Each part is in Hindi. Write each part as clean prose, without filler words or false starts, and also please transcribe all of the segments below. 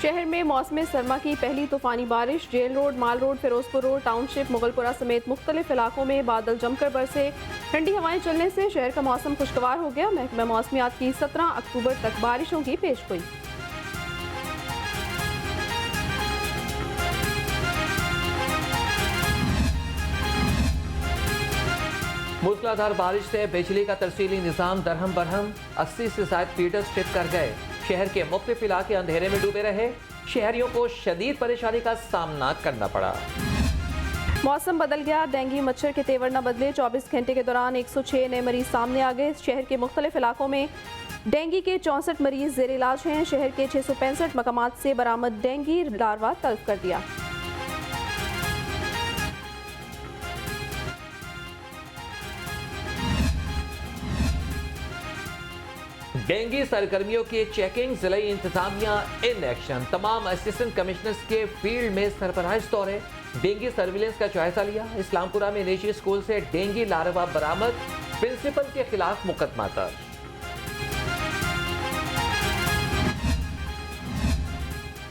शहर में मौसम सरमा की पहली तूफानी बारिश। Jail road, mall road, Ferozepur road, township, Mughalpura समेत मुख्तलिफ इलाकों में बादल जमकर बरसे। ठंडी हवाएं चलने से शहर का मौसम खुशगवार हो गया। महकमा मौसमियात की 17 अक्टूबर तक बारिशों की पेशगोई। मूसलाधार बारिश से बिजली का तरसीली निज़ाम दरहम बरहम, 80 से ज्यादा फीडर्स ट्रिप कर गए। शहर के मुख्तलिफ इलाके अंधेरे में डूबे रहे। शहरियों को शदीद परेशानी का सामना करना पड़ा। मौसम बदल गया, डेंगू मच्छर के तेवर न बदले। 24 घंटे के दौरान 106 नए मरीज सामने आ गए। शहर के मुख्तलिफ इलाकों में डेंगू के 64 मरीज जेर इलाज हैं। शहर के 665 मकामात से बरामद डेंगू लार्वा तल्फ कर दिया। डेंगू सरगर्मियों की चेकिंग, जिला इंतजामिया इन एक्शन। तमाम असिस्टेंट कमिश्नर्स के फील्ड में सरबराह दौरे। डेंगू सर्विलेंस का जायजा लिया। इस्लामपुरा में निजी स्कूल से डेंगू लार्वा बरामद, प्रिंसिपल के खिलाफ मुकदमा दर्ज।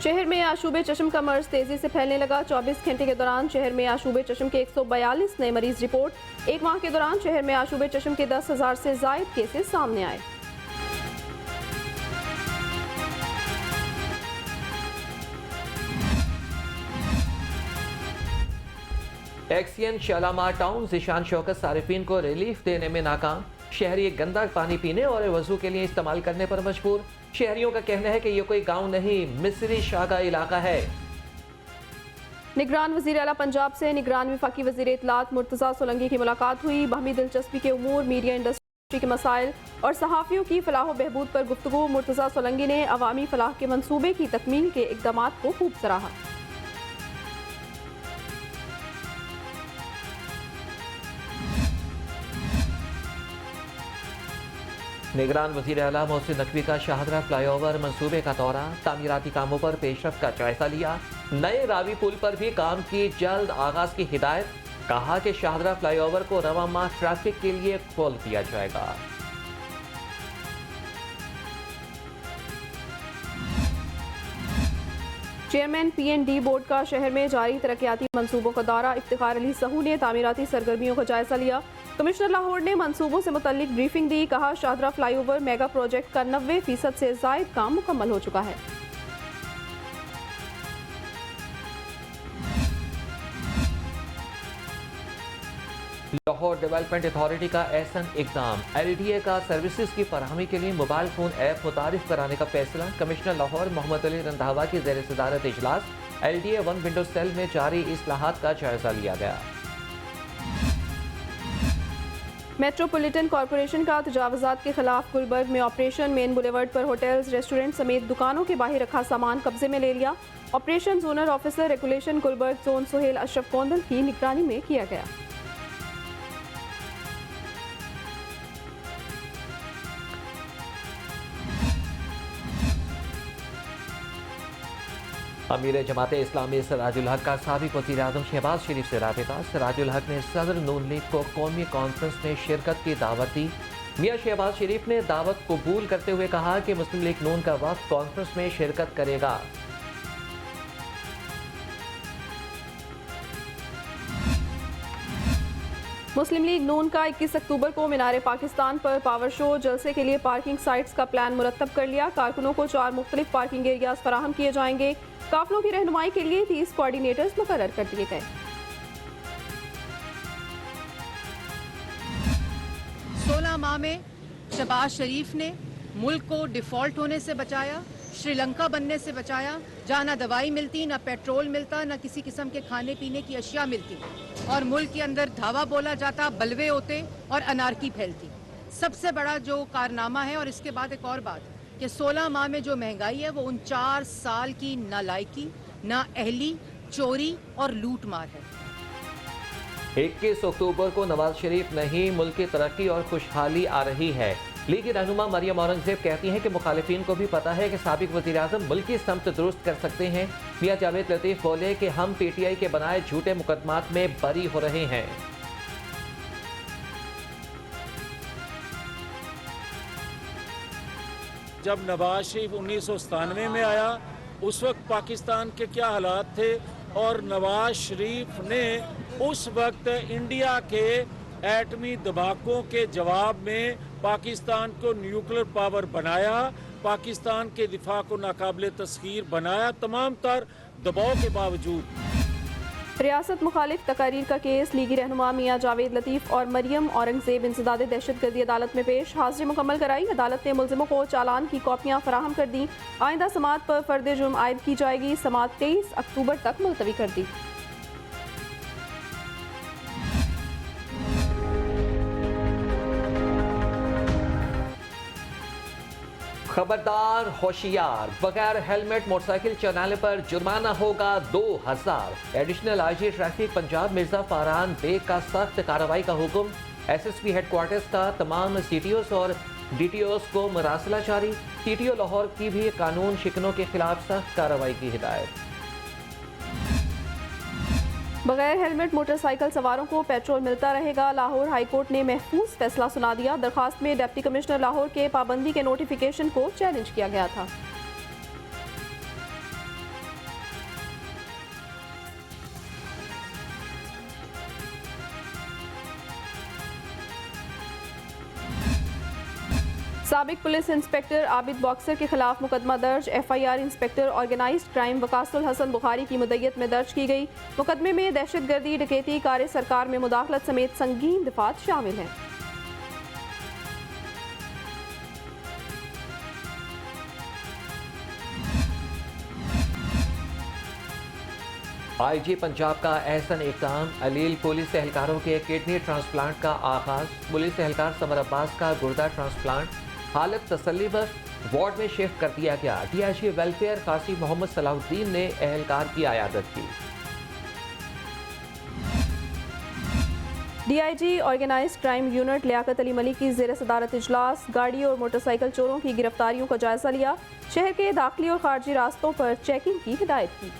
शहर में आशूबे चश्म का मर्ज तेजी से फैलने लगा। 24 घंटे के दौरान शहर में आशूबे चश्म के 142 नए मरीज रिपोर्ट। एक माह के दौरान शहर में आशूबे चश्म के 10,000 से जायद केसेस सामने आए। एक्सियन शालामार टाउन जिशान शौकत सारिफीन को रिलीफ देने में नाकाम। शहरी गंदा पानी पीने और वजू के लिए इस्तेमाल करने पर मजबूर। शहरियों का कहना है कि यह कोई गांव नहीं, मिस्री शागा इलाका है। निगरान वजीर आला पंजाब से निगरान वफाकी वजीर इत्तलात मुर्तज़ा सोलंकी की मुलाकात हुई। बाहमी दिलचस्पी के उमूर, मीडिया इंडस्ट्री के मसाइल और सहाफ़ियों की फलाह बहबूद पर गुफ्तगू। मुर्तज़ा सोलंकी ने अवामी फलाह के मंसूबे की तकमील के इक़दामात को खूब सराहा। निगरान वज़ीर आला मोहसिन नकवी का शाहदरा फ्लाईओवर मंसूबे का दौरा। तामीराती कामों पर पेशरफ का जायजा लिया। नए रावी पुल पर भी काम की जल्द आगाज की हिदायत। कहा कि शाहदरा फ्लाईओवर को रवा माह ट्रैफिक के लिए खोल दिया जाएगा। चेयरमैन PND बोर्ड का शहर में जारी तरक्याती मंसूबों का दौरा। इफ्तिखार अली सहू ने तामीराती सरगर्मियों का जायजा लिया। कमिश्नर लाहौर ने मंसूबों से मुतल्लिक ब्रीफिंग दी। कहा, शाहदरा फ्लाईओवर मेगा प्रोजेक्ट का 90% से जायद काम मुकम्मल हो चुका है। लाहौर डेवलपमेंट अथॉरिटी का एहसन इकदाम। LDA का सर्विसेज की फराहमी के लिए मोबाइल फोन ऐप मुतारिफ कराने का फैसला। कमिश्नर लाहौर मोहम्मद अली रंधावा की ज़ेर सदारत इजलास LDA 1 विंडो सेल में जारी इस्लाहात का जायजा लिया गया। मेट्रोपॉलिटन कॉरपोरेशन का तजावुजात के खिलाफ गुलबर्ग में ऑपरेशन। मेन बुलेवर्ड पर होटल्स, रेस्टोरेंट समेत दुकानों के बाहर रखा सामान कब्जे में ले लिया। Operation zonal officer regulation Gulberg zone Suhail Ashraf Kondal की निगरानी में किया गया। अमीर जमात इस्लामी सिराजुल हक का साबिक वज़ीर आज़म शहबाज शरीफ से राबिता। सिराजुल हक ने सदर नून लीग को कौमी कॉन्फ्रेंस में शिरकत की दावत दी। मियां शहबाज शरीफ ने दावत कबूल करते हुए कहा कि मुस्लिम लीग नून का वक्त कॉन्फ्रेंस में शिरकत करेगा। मुस्लिम लीग नून का 21 अक्टूबर को मीनार पाकिस्तान पर पावर शो। जलसे के लिए पार्किंग साइट्स का प्लान मुरतब कर लिया। कारकुनों को 4 मुख्तलिफ पार्किंग एरियाज फराहम किए जाएंगे। काफिलों की रहनुमाई के लिए 30 कोऑर्डिनेटर्स मुकर्रर कर दिए गए। 16 माह में शहबाज शरीफ ने मुल्क को डिफॉल्ट होने से बचाया, श्रीलंका बनने से बचाया, जहाँ ना दवाई मिलती, ना पेट्रोल मिलता, ना किसी किस्म के खाने पीने की अशिया मिलती और मुल्क के अंदर धावा बोला जाता, बलवे होते और अनारकी फैलती। सबसे बड़ा जो कारनामा है। और इसके बाद एक और बात कि 16 माह में जो महंगाई है वो 49 साल की नालायकी, नाअहली, चोरी और लूट मार है। 21 अक्टूबर को नवाज शरीफ नहीं, मुल्क की तरक्की और खुशहाली आ रही है। लीगी रहनुमा मरियम औरंगजेब कहती हैं कि मुखालिफिन को भी पता है कि साबिक वज़ीर आज़म मुल्क की समत दुरुस्त कर सकते हैं। मियां जावेद लतीफ़ बोले कि हम PTI के बनाए झूठे मुकदमात में बरी हो रहे हैं। जब नवाज शरीफ 1997 में आया उस वक्त पाकिस्तान के क्या हालात थे और नवाज शरीफ ने उस वक्त इंडिया के एटमी दबाकों के जवाब में पाकिस्तान को न्यूक्लियर पावर बनाया, पाकिस्तान के दिफा को नाकाबिले तस्खीर बनाया, तमाम तर दबाव के बावजूद। रियासत मुखालिफ तकारीर का केस लीगी रहनुमा मियाँ जावेद लतीफ़ और मरियम औरंगजेब इंसदाद दहशतगर्दी अदालत में पेश। हाजिरी मुकम्मल कराई। अदालत ने मुलजिमों को चालान की कॉपियाँ फराहम कर दी। आइंदा समात पर फर्द जुर्म आयद की जाएगी। समात 23 अक्टूबर तक मुलतवी कर दी। खबरदार, होशियार, बगैर हेलमेट मोटरसाइकिल चलाने पर जुर्माना होगा 2000। Additional IG traffic Punjab Mirza Farhan Baig का सख्त कार्रवाई का हुक्म। एसएसपी हेडक्वार्टर्स का तमाम सीटीओस और डीटीओस को मरासला जारी। सीटीओ लाहौर की भी कानून शिकनों के खिलाफ सख्त कार्रवाई की हिदायत। बगैर हेलमेट मोटरसाइकिल सवारों को पेट्रोल मिलता रहेगा। लाहौर हाईकोर्ट ने महफूज फैसला सुना दिया। दरखास्त में डिप्टी कमिश्नर लाहौर के पाबंदी के नोटिफिकेशन को चैलेंज किया गया था। साबिक पुलिस इंस्पेक्टर आबिद बॉक्सर के खिलाफ मुकदमा दर्ज। FIR inspector organised crime Waqasul Hassan Bukhari की मुद्दत में दर्ज की गई। मुकदमे में दहशतगर्दी, डकैती, कार सरकार में मुदाखलत समेत संगीन दफात शामिल हैं। आईजी पंजाब का एहसन इक़दाम। अलील पुलिस एहलकारों के किडनी ट्रांसप्लांट का आगाज। पुलिस एहलकार समर अब्बास का गुर्दा ट्रांसप्लांट। हालत तसल्ली बख्श, वार्ड में शिफ्ट कर दिया गया। डीआईजी वेलफेयर कासी मोहम्मद सलाहुद्दीन ने एहलकार की आयादत की। DIG organised crime unit Liaquat Ali Malik की ज़ेर सदारत इजलास। गाड़ी और मोटरसाइकिल चोरों की गिरफ्तारियों का जायजा लिया। शहर के दाखिली और खारजी रास्तों पर चेकिंग की हिदायत की।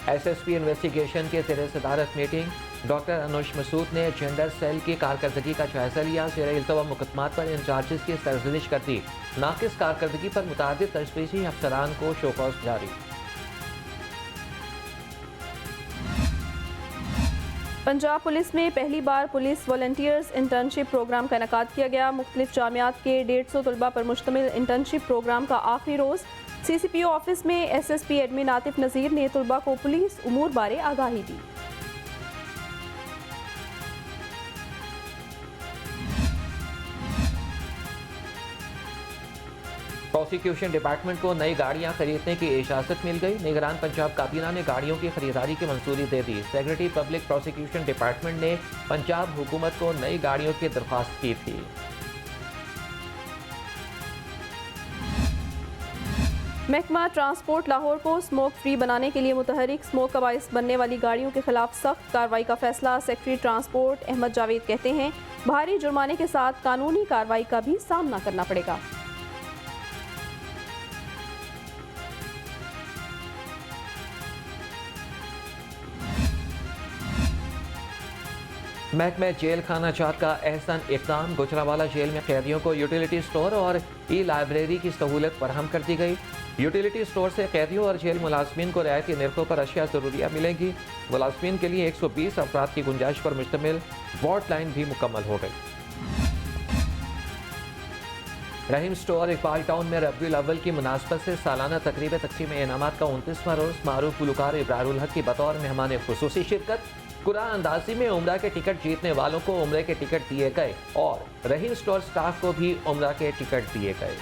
एसएसपी इन्वेस्टिगेशन के ज़ेर सदारत मीटिंग। डॉक्टर अनुश मसूद ने जेंडर सेल की कारकर्दगी का जायजा लिया। ज़ेर इल्तवा मुकदमात पर इंचार्जेस की सरजनिश कर दी। नाकिस कारकर्दगी पर मुतादिद तशख़ीसी अफसरान को शोकॉज जारी। पंजाब पुलिस में पहली बार पुलिस वॉलंटियर्स इंटर्नशिप प्रोग्राम का इनेकाद किया गया। मुख्तलिफ जामियात के 150 तलबा पर मुश्तमिल इंटर्नशिप प्रोग्राम का आखिरी रोज़। सीसीपीओ ऑफिस में एसएसपी एडमिन आतिफ नज़ीर ने तलबा को पुलिस उमूर बारे आगाही दी। प्रोसिक्यूशन डिपार्टमेंट को नई गाड़ियां खरीदने की इजाज़त मिल गई। निगरान पंजाब काबीना ने गाड़ियों की खरीदारी की मंजूरी दे दी। सेक्रेटरी पब्लिक प्रोसिक्यूशन डिपार्टमेंट ने पंजाब हुकूमत को नई गाड़ियों की दरख्वास्त की थी। महकमा ट्रांसपोर्ट लाहौर को स्मोक फ्री बनाने के लिए मुतहरिक। स्मोक का बाइस बनने वाली गाड़ियों के खिलाफ सख्त कार्रवाई का फैसला। सेक्रेटरी ट्रांसपोर्ट अहमद जावेद कहते हैं भारी जुर्माने के साथ कानूनी कार्रवाई का भी सामना करना पड़ेगा। महकमे जेल खाना जात का एहसन इक़दाम। गुजरावाला जेल में कैदियों को यूटिलिटी स्टोर और ई लाइब्रेरी की सहूलत फराहम कर दी गई। यूटिलिटी स्टोर से कैदियों और जेल मुलाजमीन को रियायती निर्खों पर अशिया ज़रूरिया मिलेंगी। मुलाजमीन के लिए 120 अफराद की गुंजाइश पर मुश्तमिल वार्ड लाइन भी मुकम्मल हो गई। रहीम स्टोर इकबाल टाउन में रबीउल अव्वल की मुनासबत से सालाना तकरीब तकसीम इनामात का 29वां रोज़ मारूफ गुलकार इब्रारुल हक की बतौर मेहमान खुसूसी शिरकत। कुरान अंदाजी में उम्रा के टिकट जीतने वालों को उम्रे के टिकट दिए गए और रहीम स्टोर स्टाफ को भी उम्रा के टिकट दिए गए।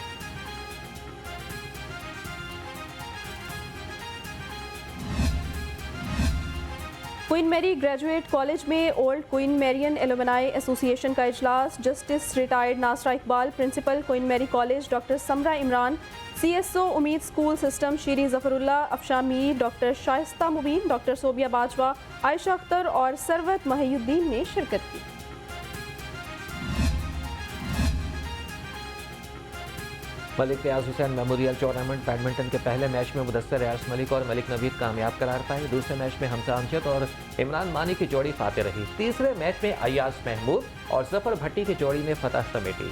क्वीन मैरी ग्रेजुएट कॉलेज में old Queen Marian alumni association का इजलास। Justice retired Nasra Iqbal, principal Queen Mary college, doctor Samra Imran, CSO Umeed school system Shiri Zafarullah, Afsha Mir, doctor Shaista Mubeen, doctor Sobia Bajwa, Ayesha Akhtar और सरवत महियुद्दीन ने शिरकत की। Malik Riaz Hussain memorial tournament badminton के पहले मैच में मुदस्सिर रियाज मलिक और मलिक नवीद कामयाब करार पाए। दूसरे मैच में हमजा अमजद और इमरान मानी की जोड़ी फाते रही। तीसरे मैच में अयाज महमूद और जफर भट्टी की जोड़ी ने फतह समेटी।